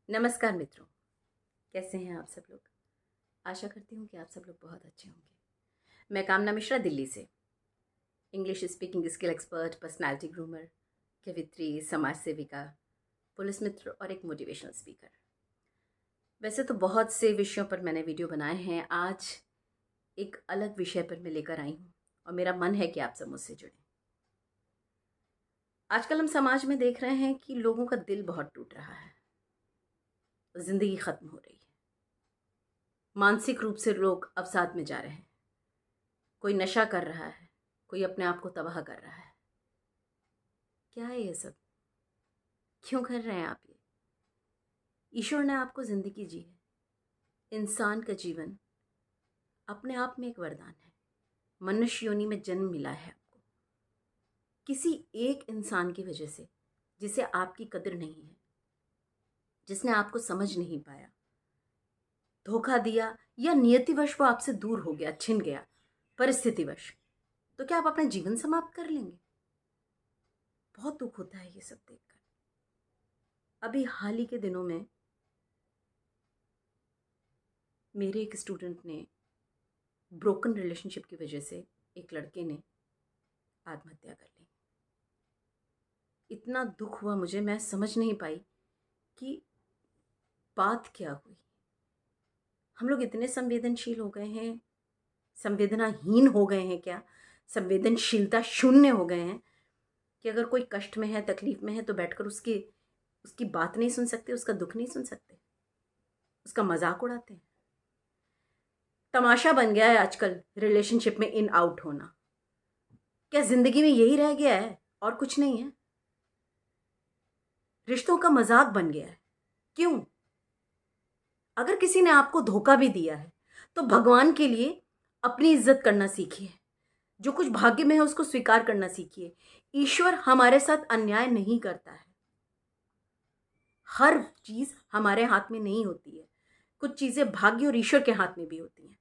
नमस्कार मित्रों, कैसे हैं आप सब लोग। आशा करती हूँ कि आप सब लोग बहुत अच्छे होंगे। मैं कामना मिश्रा दिल्ली से, English speaking skill expert, personality groomer, कवित्री, समाज सेविका, पुलिस मित्र और एक मोटिवेशनल स्पीकर। वैसे तो बहुत से विषयों पर मैंने वीडियो बनाए हैं। आज एक अलग विषय पर मैं लेकर आई हूँ और मेरा मन है कि आप सब मुझसे जुड़ें। आजकल हम समाज में देख रहे हैं कि लोगों का दिल बहुत टूट रहा है, जिंदगी खत्म हो रही है। मानसिक रूप से लोग अवसाद में जा रहे हैं। कोई नशा कर रहा है, कोई अपने आप को तबाह कर रहा है। क्या है ये सब? क्यों कर रहे हैं आप ये? ईश्वर ने आपको जिंदगी दी है। इंसान का जीवन अपने आप में एक वरदान है। मनुष्य योनि में जन्म मिला है आपको किसी एक इंसान की वजह से, जिसे आपकी कदर नहीं है, जिसने आपको समझ नहीं पाया, धोखा दिया या नियतिवश वो आपसे दूर हो गया, छिन गया, परिस्थितिवश। तो क्या आप अपना जीवन समाप्त कर लेंगे? बहुत दुख होता है ये सब देखकर। अभी हाल ही के दिनों में मेरे एक स्टूडेंट ने ब्रोकन रिलेशनशिप की वजह से, एक लड़के ने आत्महत्या कर ली। इतना दुख हुआ मुझे, मैं समझ नहीं पाई कि बात क्या हुई। हम लोग इतने संवेदनशील हो गए हैं, संवेदनाहीन हो गए हैं, क्या संवेदनशीलता शून्य हो गए हैं कि अगर कोई कष्ट में है, तकलीफ में है, तो बैठकर उसकी उसकी बात नहीं सुन सकते, उसका दुख नहीं सुन सकते, उसका मजाक उड़ाते हैं। तमाशा बन गया है आजकल रिलेशनशिप में इन आउट होना। क्या जिंदगी में यही रह गया है और कुछ नहीं है? रिश्तों का मजाक बन गया है। क्यों? अगर किसी ने आपको धोखा भी दिया है तो भगवान के लिए अपनी इज्जत करना सीखिए। जो कुछ भाग्य में है उसको स्वीकार करना सीखिए। ईश्वर हमारे साथ अन्याय नहीं करता है। हर चीज हमारे हाथ में नहीं होती है। कुछ चीजें भाग्य और ईश्वर के हाथ में भी होती हैं।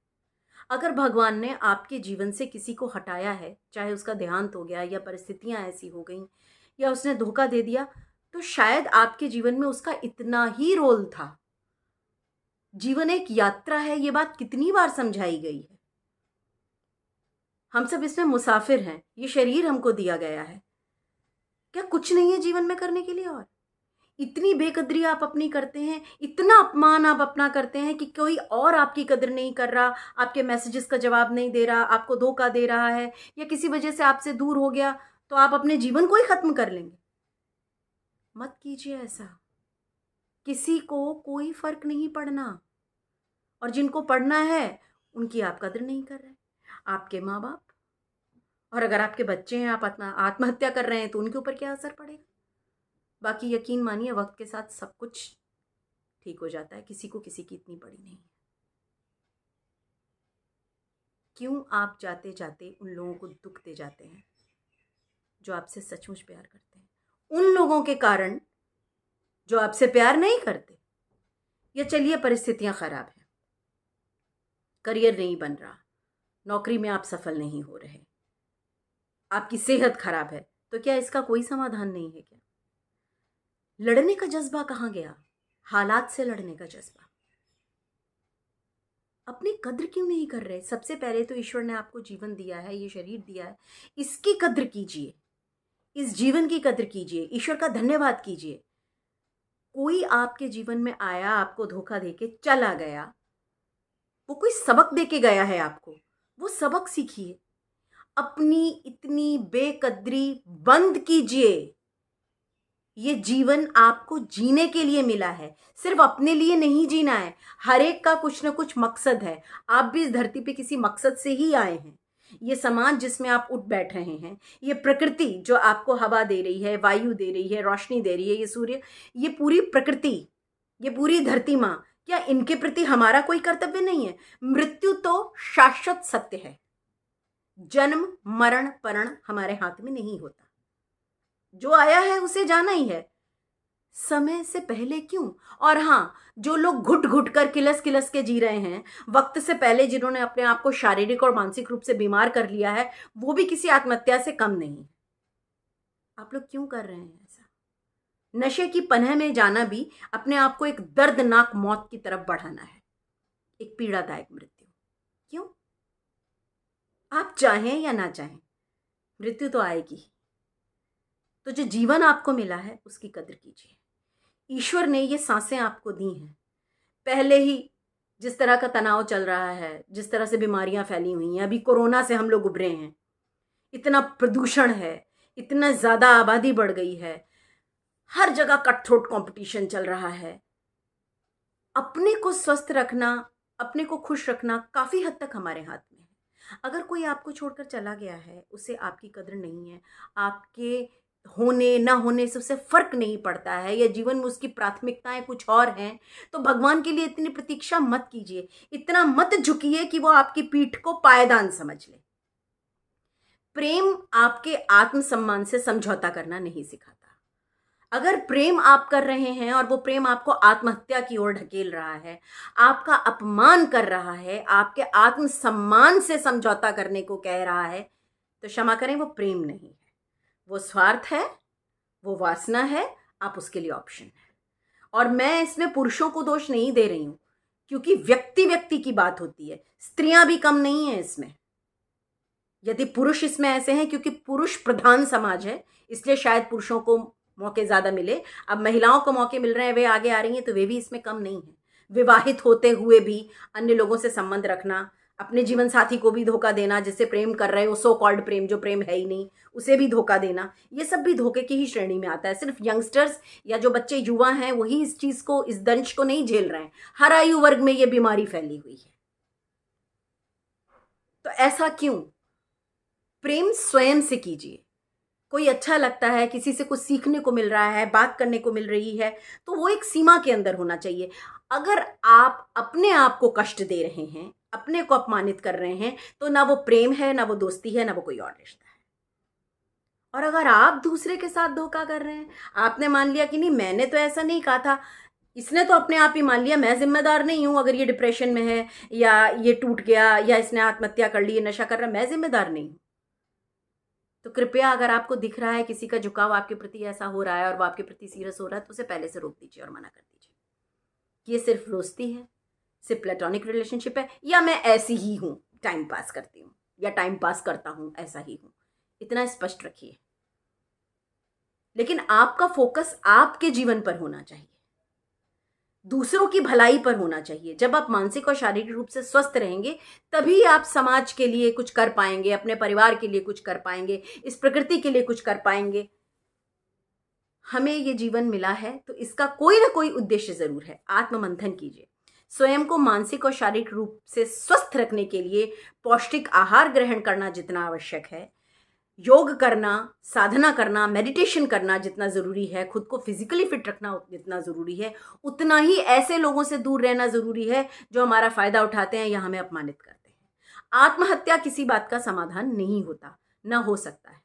अगर भगवान ने आपके जीवन से किसी को हटाया है, चाहे उसका देहांत हो गया या परिस्थितियां ऐसी हो गई या उसने धोखा दे दिया, तो शायद आपके जीवन में उसका इतना ही रोल था। जीवन एक यात्रा है, ये बात कितनी बार समझाई गई है। हम सब इसमें मुसाफिर हैं। ये शरीर हमको दिया गया है। क्या कुछ नहीं है जीवन में करने के लिए? और इतनी बेकदरी आप अपनी करते हैं, इतना अपमान आप अपना करते हैं कि कोई और आपकी कदर नहीं कर रहा, आपके मैसेजेस का जवाब नहीं दे रहा, आपको धोखा दे रहा है या किसी वजह से आपसे दूर हो गया, तो आप अपने जीवन को ही खत्म कर लेंगे। मत कीजिए ऐसा। किसी को कोई फर्क नहीं पड़ना, और जिनको पढ़ना है उनकी आप कदर नहीं कर रहे। आपके माँ बाप, और अगर आपके बच्चे हैं, आप आत्महत्या कर रहे हैं, तो उनके ऊपर क्या असर पड़ेगा? बाकी यकीन मानिए, वक्त के साथ सब कुछ ठीक हो जाता है। किसी को किसी की इतनी पड़ी नहीं है। क्यों आप जाते जाते उन लोगों को दुख दे जाते हैं जो आपसे सचमुच प्यार करते हैं, उन लोगों के कारण जो आपसे प्यार नहीं करते? या चलिए परिस्थितियां खराब हैं, करियर नहीं बन रहा, नौकरी में आप सफल नहीं हो रहे, आपकी सेहत खराब है, तो क्या इसका कोई समाधान नहीं है? क्या लड़ने का जज्बा कहाँ गया? हालात से लड़ने का जज्बा। अपनी कद्र क्यों नहीं कर रहे? सबसे पहले तो ईश्वर ने आपको जीवन दिया है, ये शरीर दिया है, इसकी कद्र कीजिए, इस जीवन की कद्र कीजिए, ईश्वर का धन्यवाद कीजिए। कोई आपके जीवन में आया, आपको धोखा देके चला गया, वो कोई सबक देके गया है आपको, वो सबक सीखिए। अपनी इतनी बेकद्री बंद कीजिए। ये जीवन आपको जीने के लिए मिला है, सिर्फ अपने लिए नहीं जीना है। हर एक का कुछ ना कुछ मकसद है। आप भी इस धरती पे किसी मकसद से ही आए हैं। ये समाज जिसमें आप उठ बैठ रहे हैं, ये प्रकृति जो आपको हवा दे रही है, वायु दे रही है, रोशनी दे रही है, ये सूर्य, ये पूरी प्रकृति, ये पूरी धरती माँ, क्या इनके प्रति हमारा कोई कर्तव्य नहीं है? मृत्यु तो शाश्वत सत्य है। जन्म मरण परण हमारे हाथ में नहीं होता। जो आया है उसे जाना ही है, समय से पहले क्यों? और हाँ, जो लोग घुट घुट कर किलस किलस के जी रहे हैं, वक्त से पहले जिन्होंने अपने आप को शारीरिक और मानसिक रूप से बीमार कर लिया है, वो भी किसी आत्महत्या से कम नहीं। आप लोग क्यों कर रहे हैं ऐसा? नशे की पनाह में जाना भी अपने आप को एक दर्दनाक मौत की तरफ बढ़ाना है, एक पीड़ादायक मृत्यु। क्यों? आप चाहें या ना चाहें, मृत्यु तो आएगी। तो जो जीवन आपको मिला है उसकी कद्र कीजिए। ईश्वर ने ये सांसें आपको दी हैं। पहले ही जिस तरह का तनाव चल रहा है, जिस तरह से बीमारियां फैली हुई हैं, अभी कोरोना से हम लोग उभरे हैं, इतना प्रदूषण है, इतना ज़्यादा आबादी बढ़ गई है, हर जगह कट थ्रोट कंपटीशन चल रहा है। अपने को स्वस्थ रखना, अपने को खुश रखना काफ़ी हद तक हमारे हाथ में है। अगर कोई आपको छोड़कर चला गया है, उसे आपकी कद्र नहीं है, आपके होने ना होने से उससे फर्क नहीं पड़ता है, या जीवन में उसकी प्राथमिकताएं कुछ और हैं, तो भगवान के लिए इतनी प्रतीक्षा मत कीजिए, इतना मत झुकिए कि वो आपकी पीठ को पायदान समझ ले। प्रेम आपके आत्मसम्मान से समझौता करना नहीं सिखाता। अगर प्रेम आप कर रहे हैं और वो प्रेम आपको आत्महत्या की ओर ढकेल रहा है, आपका अपमान कर रहा है, आपके आत्मसम्मान से समझौता करने को कह रहा है, तो क्षमा करें, वो प्रेम नहीं है, वो स्वार्थ है, वो वासना है, आप उसके लिए ऑप्शन है। और मैं इसमें पुरुषों को दोष नहीं दे रही हूं, क्योंकि व्यक्ति व्यक्ति की बात होती है, स्त्रियां भी कम नहीं है इसमें। यदि पुरुष इसमें ऐसे हैं, क्योंकि पुरुष प्रधान समाज है, इसलिए शायद पुरुषों को मौके ज़्यादा मिले। अब महिलाओं को मौके मिल रहे हैं, वे आगे आ रही हैं, तो वे भी इसमें कम नहीं हैं। विवाहित होते हुए भी अन्य लोगों से संबंध रखना, अपने जीवन साथी को भी धोखा देना, जिससे प्रेम कर रहे हो, सो कॉल्ड प्रेम, जो प्रेम है ही नहीं, उसे भी धोखा देना, ये सब भी धोखे की ही श्रेणी में आता है। सिर्फ यंगस्टर्स या जो बच्चे युवा हैं वही इस चीज़ को, इस दंश को नहीं झेल रहे हैं, हर आयु वर्ग में ये बीमारी फैली हुई है। तो ऐसा क्यों? प्रेम स्वयं से कीजिए। कोई अच्छा लगता है, किसी से कुछ सीखने को मिल रहा है, बात करने को मिल रही है, तो वो एक सीमा के अंदर होना चाहिए। अगर आप अपने आप को कष्ट दे रहे हैं, अपने को अपमानित कर रहे हैं, तो ना वो प्रेम है, ना वो दोस्ती है, ना वो कोई और रिश्ता है। और अगर आप दूसरे के साथ धोखा कर रहे हैं, आपने मान लिया कि नहीं, मैंने तो ऐसा नहीं कहा था, इसने तो अपने आप ही मान लिया, मैं जिम्मेदार नहीं हूं अगर ये डिप्रेशन में है, या ये टूट गया, या इसने आत्महत्या कर ली, ये नशा कर रहा है, मैं जिम्मेदार नहीं हूं। तो कृपया, अगर आपको दिख रहा है किसी का झुकाव आपके प्रति ऐसा हो रहा है और वो आपके प्रति सीरियस हो रहा है, तो उसे पहले से रोक दीजिए और मना कर दीजिए कि ये सिर्फ दोस्ती है, सिर्फ प्लेटोनिक रिलेशनशिप है, या मैं ऐसी ही हूं, टाइम पास करती हूं, या टाइम पास करता हूं, ऐसा ही हूं। इतना स्पष्ट रखिए। लेकिन आपका फोकस आपके जीवन पर होना चाहिए, दूसरों की भलाई पर होना चाहिए। जब आप मानसिक और शारीरिक रूप से स्वस्थ रहेंगे, तभी आप समाज के लिए कुछ कर पाएंगे, अपने परिवार के लिए कुछ कर पाएंगे, इस प्रकृति के लिए कुछ कर पाएंगे। हमें ये जीवन मिला है तो इसका कोई ना कोई उद्देश्य जरूर है। आत्ममंथन कीजिए। स्वयं को मानसिक और शारीरिक रूप से स्वस्थ रखने के लिए पौष्टिक आहार ग्रहण करना जितना आवश्यक है, योग करना, साधना करना, मेडिटेशन करना जितना ज़रूरी है, खुद को फिजिकली फिट रखना जितना ज़रूरी है, उतना ही ऐसे लोगों से दूर रहना ज़रूरी है जो हमारा फ़ायदा उठाते हैं या हमें अपमानित करते हैं। आत्महत्या किसी बात का समाधान नहीं होता, ना हो सकता है।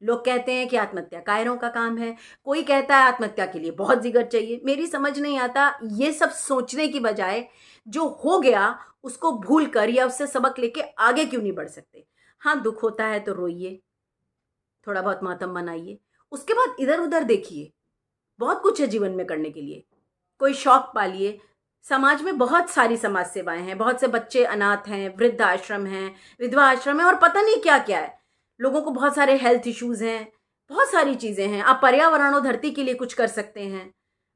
लोग कहते हैं कि आत्महत्या कायरों का काम है, कोई कहता है आत्महत्या के लिए बहुत जिगर चाहिए। मेरी समझ नहीं आता, ये सब सोचने की बजाय जो हो गया उसको भूल कर या उससे सबक लेके आगे क्यों नहीं बढ़ सकते। हाँ, दुख होता है तो रोइए, थोड़ा बहुत मातम मनाइए, उसके बाद इधर उधर देखिए। बहुत कुछ है जीवन में करने के लिए, कोई शौक पालिए। समाज में बहुत सारी समाज सेवाएं हैं, बहुत से बच्चे अनाथ हैं, वृद्ध आश्रम हैं, विधवा आश्रम है, और पता नहीं क्या क्या है। लोगों को बहुत सारे हेल्थ इश्यूज हैं, बहुत सारी चीज़ें हैं। आप पर्यावरण और धरती के लिए कुछ कर सकते हैं।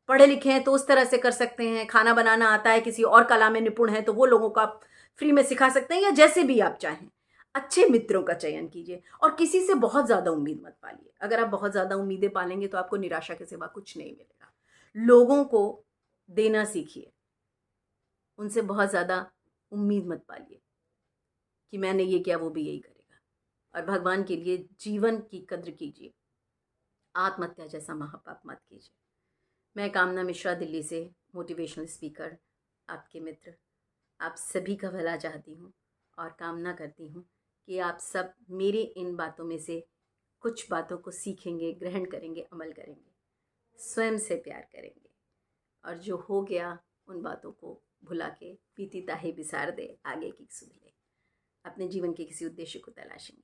पढ़े लिखे हैं तो उस तरह से कर सकते हैं। खाना बनाना आता है, किसी और कला में निपुण है, तो वो लोगों को आप फ्री में सिखा सकते हैं, या जैसे भी आप चाहें। अच्छे मित्रों का चयन कीजिए और किसी से बहुत ज़्यादा उम्मीद मत पालिए। अगर आप बहुत ज़्यादा उम्मीदें पालेंगे तो आपको निराशा के सिवा कुछ नहीं मिलेगा। लोगों को देना सीखिए, उनसे बहुत ज़्यादा उम्मीद मत पालिए कि मैंने ये किया वो भी यही करेगा। और भगवान के लिए जीवन की कद्र कीजिए, आत्महत्या जैसा महापाप मत कीजिए। मैं कामना मिश्रा, दिल्ली से, मोटिवेशनल स्पीकर, आपके मित्र, आप सभी का भला चाहती हूँ और कामना करती हूँ कि आप सब मेरी इन बातों में से कुछ बातों को सीखेंगे, ग्रहण करेंगे, अमल करेंगे, स्वयं से प्यार करेंगे, और जो हो गया उन बातों को भुला के पीती ताही बिसार दे, आगे की सुध ले, अपने जीवन के किसी उद्देश्य को तलाशेंगे,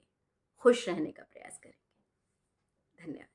खुश रहने का प्रयास करेंगे। धन्यवाद।